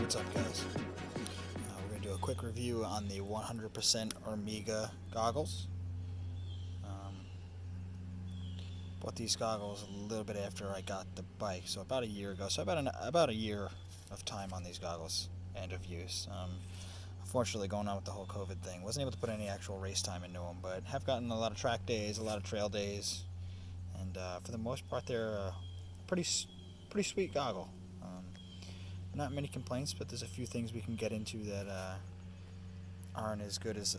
What's up, guys? We're going to do a quick review on the 100% Armega goggles. Um, Bought these goggles a little bit after I got the bike, so about a year ago. So about a year of time on these goggles and of use. Unfortunately, going on with the whole COVID thing, wasn't able to put any actual race time into them, but have gotten a lot of track days, a lot of trail days, and for the most part, they're a pretty sweet goggle. Not many complaints, but there's a few things we can get into that aren't as good as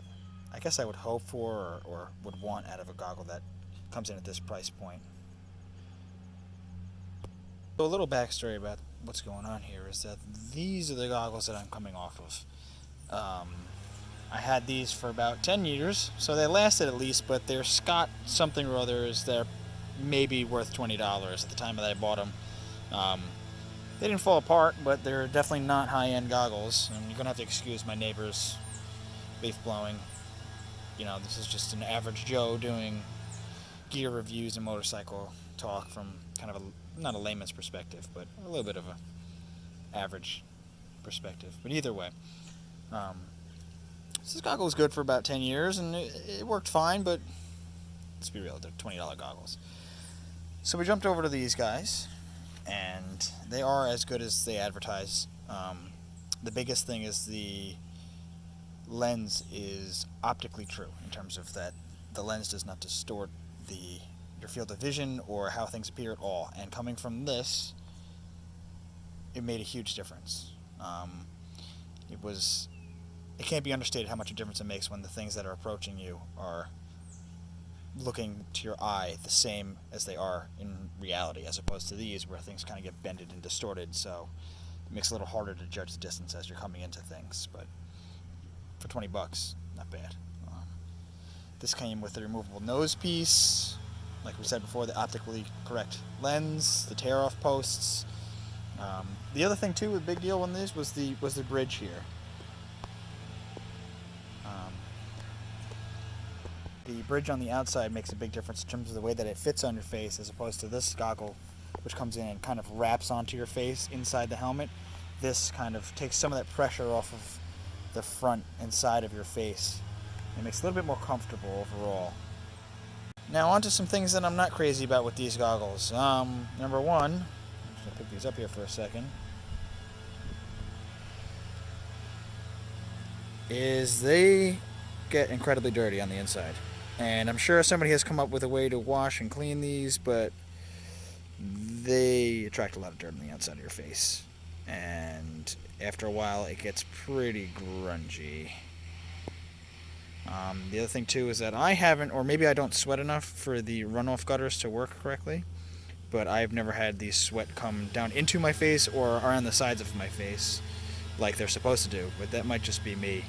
I guess I would hope for or would want out of a goggle that comes in at this price point. So a little backstory about what's going on here is that these are the goggles that I'm coming off of. I had these for about 10 years, so they lasted at least, but they're Scott something or others. They're maybe worth $20 at the time that I bought them. They didn't fall apart, but they're definitely not high-end goggles. And you're going to have to excuse my neighbor's leaf blowing. You know, this is just an average Joe doing gear reviews and motorcycle talk from kind of not a layman's perspective, but a little bit of a average perspective. But either way, this goggle was good for about 10 years, and it worked fine, but let's be real, they're $20 goggles. So we jumped over to these guys, and they are as good as they advertise. The biggest thing is the lens is optically true in terms of that the lens does not distort your field of vision or how things appear at all. And coming from this, it made a huge difference. It can't be understated how much a difference it makes when the things that are approaching you are looking to your eye the same as they are in reality, as opposed to these where things kind of get bended and distorted, so it makes it a little harder to judge the distance as you're coming into things. But for 20 bucks, not bad. This came with the removable nose piece, like we said before, the optically correct lens, the tear-off posts. The other thing too, a big deal on these was the bridge here. The bridge on the outside makes a big difference in terms of the way that it fits on your face, as opposed to this goggle, which comes in and kind of wraps onto your face inside the helmet. This kind of takes some of that pressure off of the front and side of your face. It makes it a little bit more comfortable overall. Now on to some things that I'm not crazy about with these goggles. Number one, I'm just going to pick these up here for a second, is they get incredibly dirty on the inside. And I'm sure somebody has come up with a way to wash and clean these, but they attract a lot of dirt on the outside of your face. And after a while, it gets pretty grungy. The other thing too is that I haven't, or maybe I don't sweat enough for the runoff gutters to work correctly, but I've never had the sweat come down into my face or around the sides of my face like they're supposed to do. But that might just be me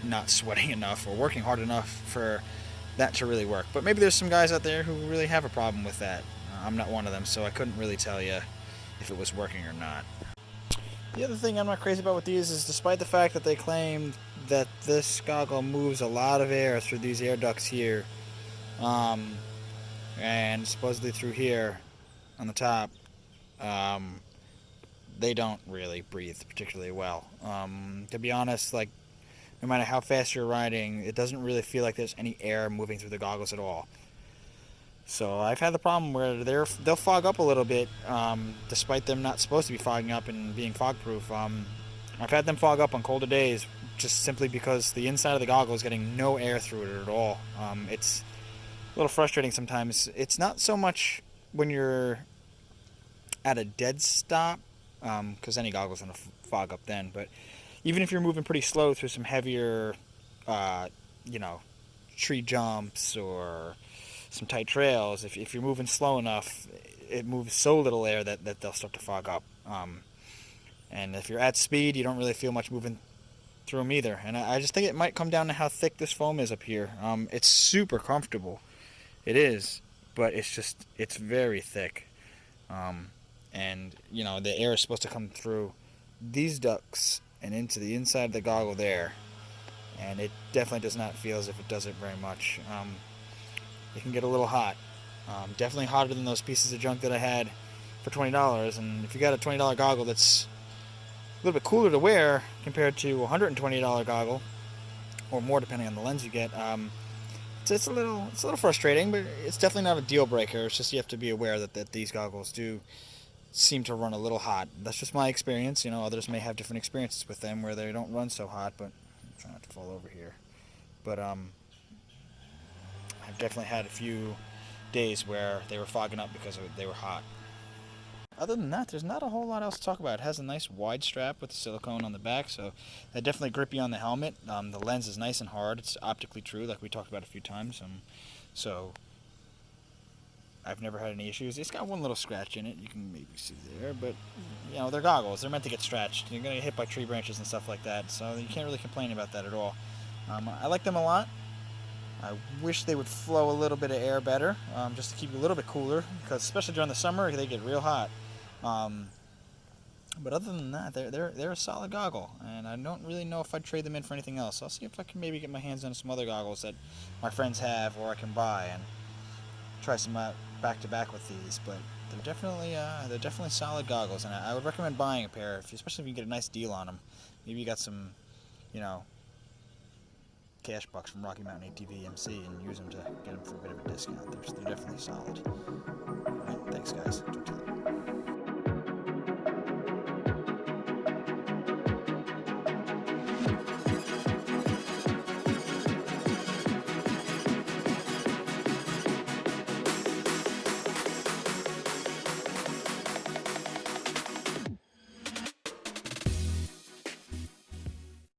not sweating enough or working hard enough for that to really work. But maybe there's some guys out there who really have a problem with that. I'm not one of them, so I couldn't really tell you if it was working or not. The other thing I'm not crazy about with these is, despite the fact that they claim that this goggle moves a lot of air through these air ducts here, and supposedly through here on the top, they don't really breathe particularly well. To be honest, like, no matter how fast you're riding, it doesn't really feel like there's any air moving through the goggles at all. So I've had the problem where they'll fog up a little bit, despite them not supposed to be fogging up and being fog-proof. I've had them fog up on colder days just simply because the inside of the goggle is getting no air through it at all. It's a little frustrating sometimes. It's not so much when you're at a dead stop, because any goggle's going to fog up then, but even if you're moving pretty slow through some heavier, tree jumps or some tight trails, if you're moving slow enough, it moves so little air that they'll start to fog up. And if you're at speed, you don't really feel much moving through them either. And I just think it might come down to how thick this foam is up here. It's super comfortable. It is, but it's very thick. And, the air is supposed to come through these ducts and into the inside of the goggle there, and it definitely does not feel as if it does it very much. It can get a little hot. Definitely hotter than those pieces of junk that I had for $20, and if you got a $20 goggle that's a little bit cooler to wear compared to a $120 goggle or more, depending on the lens you get, it's a little frustrating, but it's definitely not a deal breaker. It's just you have to be aware that these goggles do seem to run a little hot. That's just my experience. You know, others may have different experiences with them where they don't run so hot. But I'm trying not to fall over here. But I've definitely had a few days where they were fogging up because they were hot. Other than that, there's not a whole lot else to talk about. It has a nice wide strap with the silicone on the back, so they definitely grip you on the helmet. The lens is nice and hard. It's optically true, like we talked about a few times. So I've never had any issues. It's got one little scratch in it, you can maybe see there, but you know, they're goggles. They're meant to get scratched. You're going to get hit by tree branches and stuff like that, so you can't really complain about that at all. I like them a lot. I wish they would flow a little bit of air better, just to keep you a little bit cooler, because especially during the summer, they get real hot. But other than that, they're a solid goggle, and I don't really know if I'd trade them in for anything else. I'll see if I can maybe get my hands on some other goggles that my friends have or I can buy, and try some back to back with these. But they're definitely solid goggles, and I would recommend buying a pair, especially if you can get a nice deal on them. Maybe you got some, you know, cash bucks from Rocky Mountain ATV MC and use them to get them for a bit of a discount. They're definitely solid. All right, thanks guys. Talk to you later.